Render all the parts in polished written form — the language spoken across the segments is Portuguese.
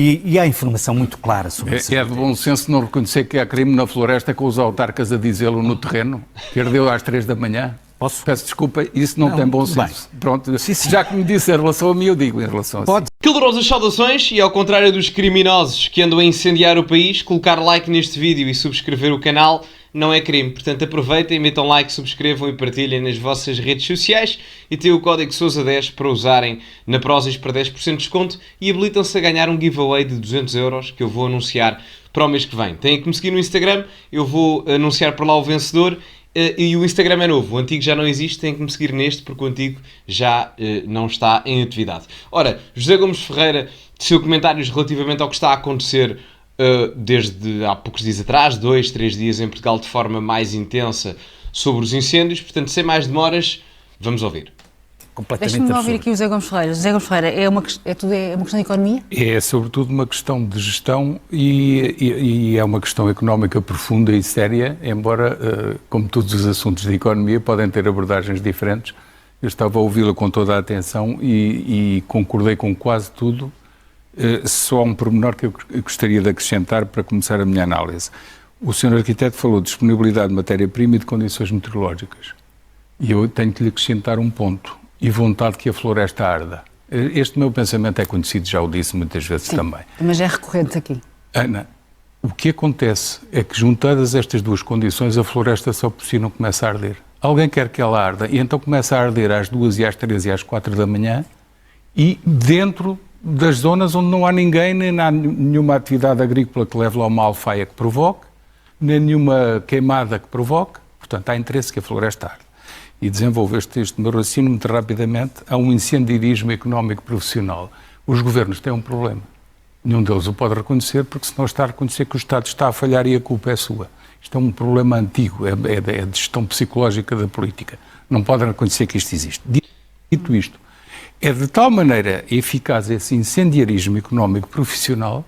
E há informação muito clara sobre isso. É de bom senso não reconhecer que há crime na floresta com os autarcas a dizê-lo no terreno, que ardeu às 3 da manhã. Posso? Peço desculpa, isso não tem bom senso. Bem. Pronto, Sim. já que me disse em relação a mim, eu digo em relação a si. Calorosas saudações e ao contrário dos criminosos que andam a incendiar o país, colocar like neste vídeo e subscrever o canal não é crime. Portanto, aproveitem, metam like, subscrevam e partilhem nas vossas redes sociais e têm o código SOUSA10 para usarem na Prozis para 10% de desconto e habilitam-se a ganhar um giveaway de 200 euros que eu vou anunciar para o mês que vem. Têm que me seguir no Instagram, eu vou anunciar por lá o vencedor. E o Instagram é novo, o antigo já não existe, têm que me seguir neste porque o antigo já não está em atividade. Ora, José Gomes Ferreira teceu comentários relativamente ao que está a acontecer desde há poucos dias atrás, 2, 3 dias em Portugal de forma mais intensa sobre os incêndios, portanto, sem mais demoras, vamos ouvir. Deixa-me ouvir aqui o José Gomes Ferreira. José Gomes Ferreira, é uma questão de economia? É sobretudo uma questão de gestão e é uma questão económica profunda e séria, embora, como todos os assuntos de economia, podem ter abordagens diferentes. Eu estava a ouvi-la com toda a atenção e concordei com quase tudo. Só há um pormenor que eu gostaria de acrescentar para começar a minha análise. O Sr. Arquiteto falou de disponibilidade de matéria-prima e de condições meteorológicas. E eu tenho que lhe acrescentar um ponto. E vontade que a floresta arda. Este meu pensamento é conhecido, já o disse muitas vezes. Sim, também. Mas é recorrente aqui. Ana, o que acontece é que juntadas estas duas condições, a floresta só por si não começa a arder. Alguém quer que ela arda e então começa a arder às 2 e às 3 e às 4 da manhã e dentro das zonas onde não há ninguém, nem há nenhuma atividade agrícola que leve lá uma alfaia que provoque, nem nenhuma queimada que provoque. Portanto, há interesse que a floresta arde. E desenvolveste este meu raciocínio muito rapidamente, há um incendiarismo económico profissional. Os governos têm um problema. Nenhum deles o pode reconhecer, porque senão está a reconhecer que o Estado está a falhar e a culpa é sua. Isto é um problema antigo, é de gestão psicológica da política. Não podem reconhecer que isto existe. Dito isto, é de tal maneira eficaz esse incendiarismo económico profissional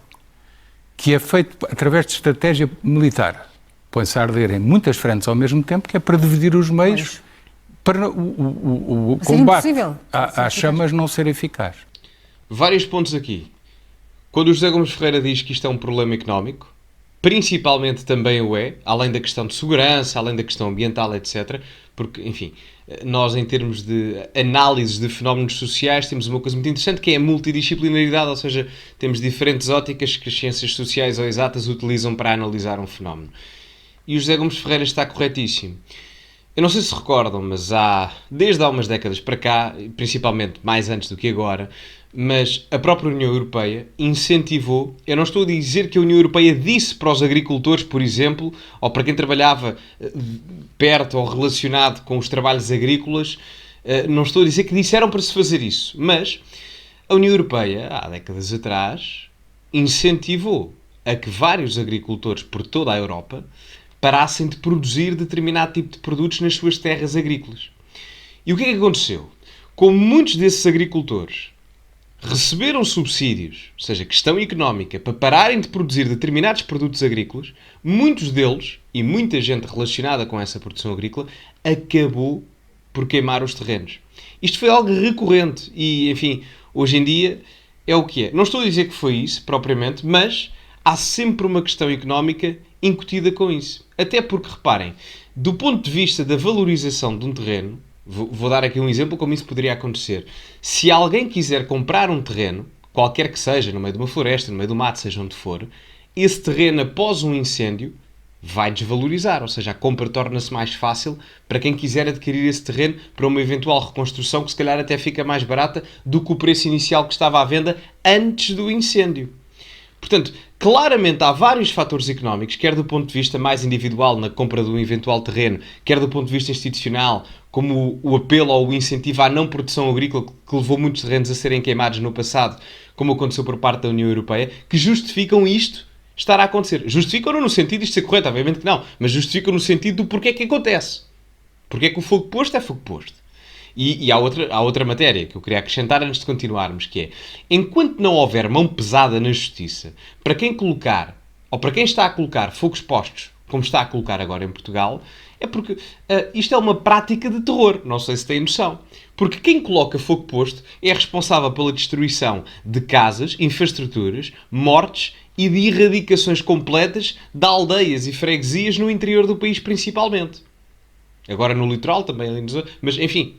que é feito através de estratégia militar. Põe-se a arder em muitas frentes ao mesmo tempo, que é para dividir os meios para o combate às chamas não ser eficaz. Vários pontos aqui. Quando o José Gomes Ferreira diz que isto é um problema económico, principalmente também o é, além da questão de segurança, além da questão ambiental, etc. Porque, enfim, nós em termos de análises de fenómenos sociais temos uma coisa muito interessante que é a multidisciplinaridade, ou seja, temos diferentes óticas que as ciências sociais ou exatas utilizam para analisar um fenómeno. E o José Gomes Ferreira está corretíssimo. Eu não sei se recordam, mas desde há umas décadas para cá, principalmente mais antes do que agora, mas a própria União Europeia incentivou, eu não estou a dizer que a União Europeia disse para os agricultores, por exemplo, ou para quem trabalhava perto ou relacionado com os trabalhos agrícolas, não estou a dizer que disseram para se fazer isso, mas a União Europeia, há décadas atrás, incentivou a que vários agricultores por toda a Europa parassem de produzir determinado tipo de produtos nas suas terras agrícolas. E o que é que aconteceu? Como muitos desses agricultores receberam subsídios, ou seja, questão económica, para pararem de produzir determinados produtos agrícolas, muitos deles, e muita gente relacionada com essa produção agrícola, acabou por queimar os terrenos. Isto foi algo recorrente e, enfim, hoje em dia é o que é. Não estou a dizer que foi isso, propriamente, mas há sempre uma questão económica incutida com isso. Até porque, reparem, do ponto de vista da valorização de um terreno, vou dar aqui um exemplo como isso poderia acontecer. Se alguém quiser comprar um terreno, qualquer que seja, no meio de uma floresta, no meio do mato, seja onde for, esse terreno, após um incêndio, vai desvalorizar. Ou seja, a compra torna-se mais fácil para quem quiser adquirir esse terreno para uma eventual reconstrução que se calhar até fica mais barata do que o preço inicial que estava à venda antes do incêndio. Portanto, claramente há vários fatores económicos, quer do ponto de vista mais individual na compra de um eventual terreno, quer do ponto de vista institucional, como o apelo ou o incentivo à não produção agrícola que levou muitos terrenos a serem queimados no passado, como aconteceu por parte da União Europeia, que justificam isto estar a acontecer. Justificam-no no sentido de isto ser correto, obviamente que não, mas justificam no sentido do porquê que acontece. Porquê que o fogo posto é fogo posto. E há outra matéria que eu queria acrescentar antes de continuarmos, que é, enquanto não houver mão pesada na justiça para quem colocar, ou para quem está a colocar fogos postos, como está a colocar agora em Portugal, é porque isto é uma prática de terror, não sei se têm noção. Porque quem coloca fogo posto é responsável pela destruição de casas, infraestruturas, mortes e de erradicações completas de aldeias e freguesias no interior do país, principalmente. Agora no litoral também, ali nos... mas enfim...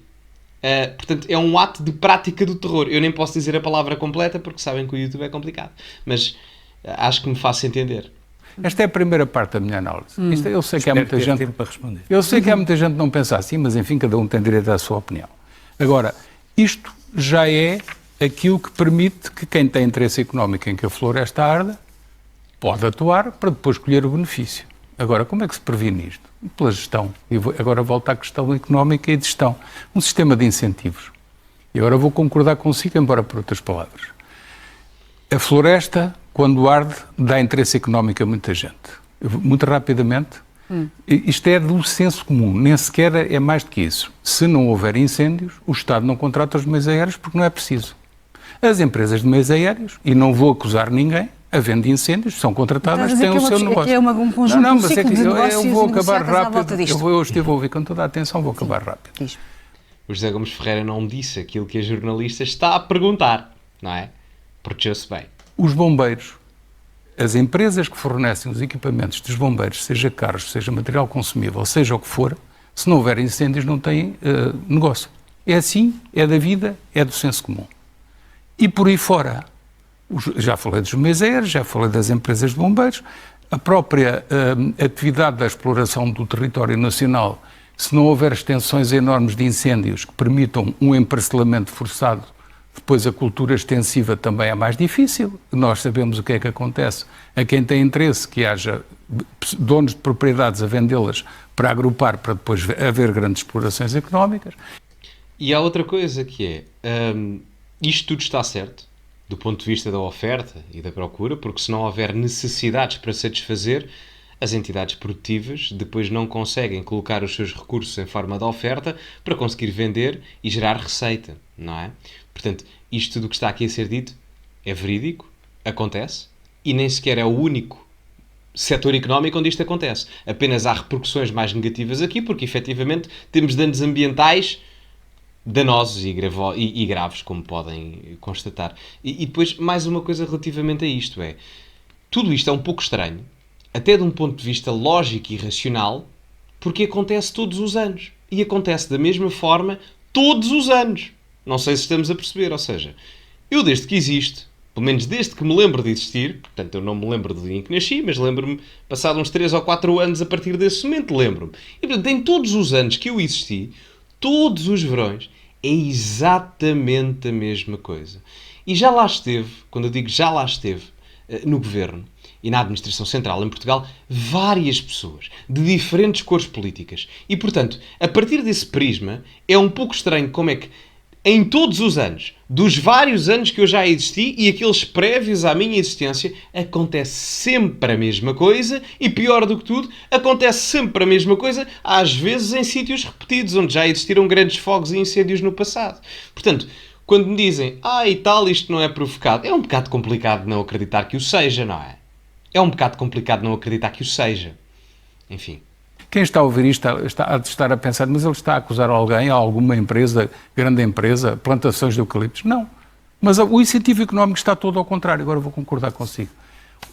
portanto, é um ato de prática do terror. Eu nem posso dizer a palavra completa porque sabem que o YouTube é complicado. Mas acho que me faço entender. Esta é a primeira parte da minha análise. Eu sei que há muita gente... tempo para responder. Eu sei que há muita gente que não pensa assim, mas enfim, cada um tem direito à sua opinião. Agora, isto já é aquilo que permite que quem tem interesse económico em que a floresta arda pode atuar para depois colher o benefício. Agora, como é que se previne isto? Pela gestão. Agora volto à questão económica e de gestão. Um sistema de incentivos. E agora vou concordar consigo, embora por outras palavras. A floresta, quando arde, dá interesse económico a muita gente. Muito rapidamente. Isto é do senso comum, nem sequer é mais do que isso. Se não houver incêndios, o Estado não contrata os meios aéreos porque não é preciso. As empresas de meios aéreos, e não vou acusar ninguém, havendo incêndios, são contratadas, têm o seu negócio. É um conjunto não, mas de negócios eu vou acabar à volta rápido. disto. Eu estive a ouvir com toda a atenção, vou acabar rápido. Diz. O José Gomes Ferreira não disse aquilo que a jornalista está a perguntar, não é? Protegeu-se bem. Os bombeiros, as empresas que fornecem os equipamentos dos bombeiros, seja carros, seja material consumível, seja o que for, se não houver incêndios não têm negócio. É assim, é da vida, é do senso comum. E por aí fora, já falei dos meios aéreos, já falei das empresas de bombeiros, a própria atividade da exploração do território nacional, se não houver extensões enormes de incêndios que permitam um emparcelamento forçado, depois a cultura extensiva também é mais difícil. Nós sabemos o que é que acontece a quem tem interesse que haja donos de propriedades a vendê-las para agrupar, para depois haver grandes explorações económicas. E há outra coisa que é, isto tudo está certo, do ponto de vista da oferta e da procura, porque se não houver necessidades para satisfazer, as entidades produtivas depois não conseguem colocar os seus recursos em forma de oferta para conseguir vender e gerar receita, não é? Portanto, isto tudo que está aqui a ser dito é verídico, acontece, e nem sequer é o único setor económico onde isto acontece. Apenas há repercussões mais negativas aqui, porque efetivamente temos danos ambientais danosos e graves, como podem constatar. E depois, mais uma coisa relativamente a isto é, tudo isto é um pouco estranho, até de um ponto de vista lógico e racional, porque acontece todos os anos. E acontece da mesma forma todos os anos. Não sei se estamos a perceber, ou seja, eu desde que existo, pelo menos desde que me lembro de existir, portanto eu não me lembro do dia em que nasci, mas lembro-me, passado uns 3 ou 4 anos a partir desse momento, lembro-me. E portanto, em todos os anos que eu existi, todos os verões, é exatamente a mesma coisa. E já lá esteve, quando eu digo já lá esteve, no governo e na administração central em Portugal, várias pessoas de diferentes cores políticas. E, portanto, a partir desse prisma, é um pouco estranho como é que, em todos os anos, dos vários anos que eu já existi e aqueles prévios à minha existência, acontece sempre a mesma coisa e, pior do que tudo, acontece sempre a mesma coisa, às vezes em sítios repetidos, onde já existiram grandes fogos e incêndios no passado. Portanto, quando me dizem, e tal, isto não é provocado, é um bocado complicado não acreditar que o seja, não é? É um bocado complicado não acreditar que o seja. Enfim. Quem está a ouvir isto está a estar a pensar, mas ele está a acusar alguém, alguma empresa, grande empresa, plantações de eucaliptos? Não. Mas o incentivo económico está todo ao contrário, agora vou concordar consigo.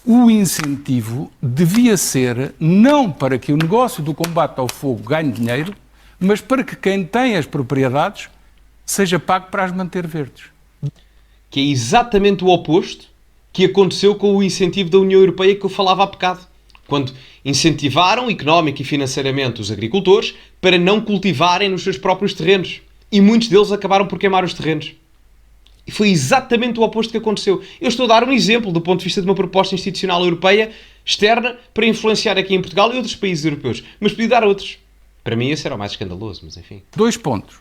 O incentivo devia ser não para que o negócio do combate ao fogo ganhe dinheiro, mas para que quem tem as propriedades seja pago para as manter verdes. Que é exatamente o oposto que aconteceu com o incentivo da União Europeia que eu falava há bocado. Quando incentivaram económica e financeiramente os agricultores para não cultivarem nos seus próprios terrenos. E muitos deles acabaram por queimar os terrenos. E foi exatamente o oposto que aconteceu. Eu estou a dar um exemplo do ponto de vista de uma proposta institucional europeia externa para influenciar aqui em Portugal e outros países europeus. Mas podia dar outros. Para mim esse era o mais escandaloso, mas enfim. 2 pontos.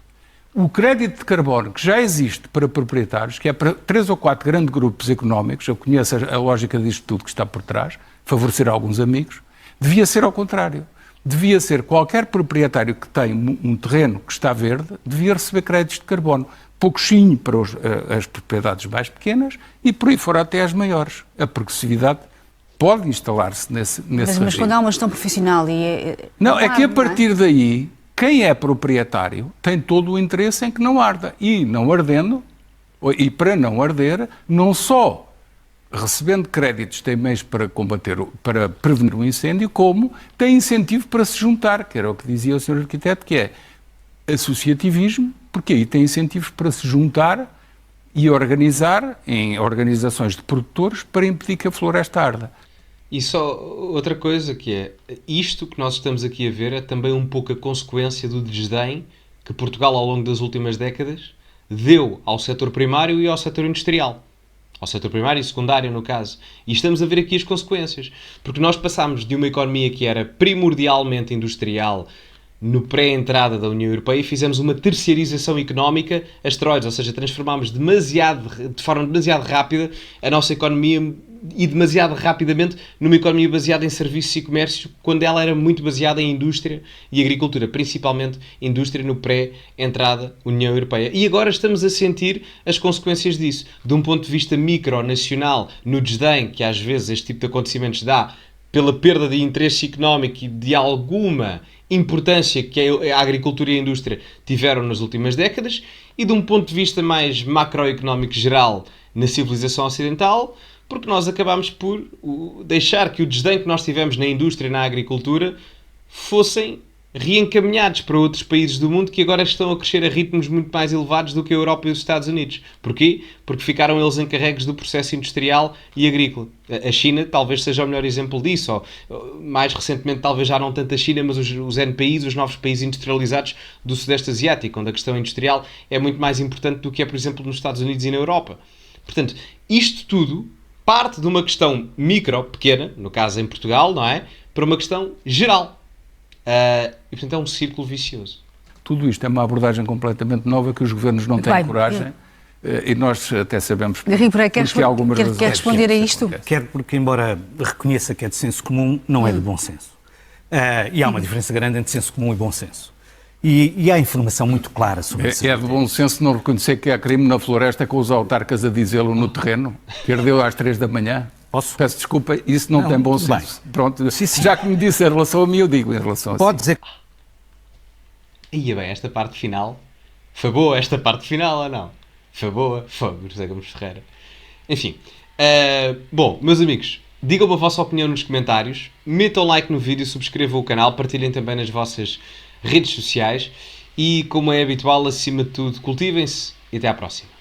O crédito de carbono que já existe para proprietários, que é para 3 ou 4 grandes grupos económicos, eu conheço a lógica disto tudo que está por trás, favorecer alguns amigos, devia ser ao contrário. Devia ser qualquer proprietário que tem um terreno que está verde, devia receber créditos de carbono. Pouquinho para as propriedades mais pequenas e por aí fora até as maiores. A progressividade pode instalar-se nesse mas quando há uma gestão profissional e... Não, é que a partir daí quem é proprietário tem todo o interesse em que não arda. E não ardendo, e para não arder, não só recebendo créditos tem meios para para prevenir um incêndio, como tem incentivo para se juntar, que era o que dizia o Sr. Arquiteto, que é associativismo, porque aí tem incentivos para se juntar e organizar em organizações de produtores para impedir que a floresta arda. E só outra coisa que é, isto que nós estamos aqui a ver é também um pouco a consequência do desdém que Portugal ao longo das últimas décadas deu ao setor primário e ao setor industrial. Ao setor primário e secundário, no caso. E estamos a ver aqui as consequências. Porque nós passámos de uma economia que era primordialmente industrial no pré-entrada da União Europeia e fizemos uma terciarização económica a esteroides, ou seja, transformámos de forma demasiado rápida a nossa economia e demasiado rapidamente numa economia baseada em serviços e comércio, quando ela era muito baseada em indústria e agricultura, principalmente indústria no pré-entrada União Europeia. E agora estamos a sentir as consequências disso, de um ponto de vista micronacional, no desdém que às vezes este tipo de acontecimentos dá pela perda de interesse económico e de alguma importância que a agricultura e a indústria tiveram nas últimas décadas, e de um ponto de vista mais macroeconómico geral na civilização ocidental, porque nós acabámos por deixar que o desdém que nós tivemos na indústria e na agricultura fossem reencaminhados para outros países do mundo que agora estão a crescer a ritmos muito mais elevados do que a Europa e os Estados Unidos. Porquê? Porque ficaram eles encarregues do processo industrial e agrícola. A China talvez seja o melhor exemplo disso. Ou, mais recentemente, talvez já não tanto a China, mas os NPIs, os novos países industrializados do Sudeste Asiático, onde a questão industrial é muito mais importante do que é, por exemplo, nos Estados Unidos e na Europa. Portanto, isto tudo parte de uma questão micro, pequena, no caso em Portugal, não é? Para uma questão geral. E, portanto, é um círculo vicioso. Tudo isto é uma abordagem completamente nova que os governos não têm coragem. E nós até sabemos porque algumas razões. Quer responder a isto? Quero porque, embora reconheça que é de senso comum, não é de bom senso. E há uma diferença grande entre senso comum e bom senso. E há informação muito clara sobre isso. É de bom senso não reconhecer que há crime na floresta com os autarcas a dizê-lo no terreno, que ardeu às 3 da manhã. Posso? Peço desculpa, isso não tem bom senso. Bem. Pronto, já que me disse em relação a mim, eu digo em relação a si. Pode dizer. Ia bem, esta parte final. Foi boa esta parte final ou não? Foi boa? Foi, José Gomes Ferreira. Enfim. Bom, meus amigos, digam-me a vossa opinião nos comentários, metam like no vídeo, subscrevam o canal, partilhem também nas vossas redes sociais e, como é habitual, acima de tudo, cultivem-se e até à próxima.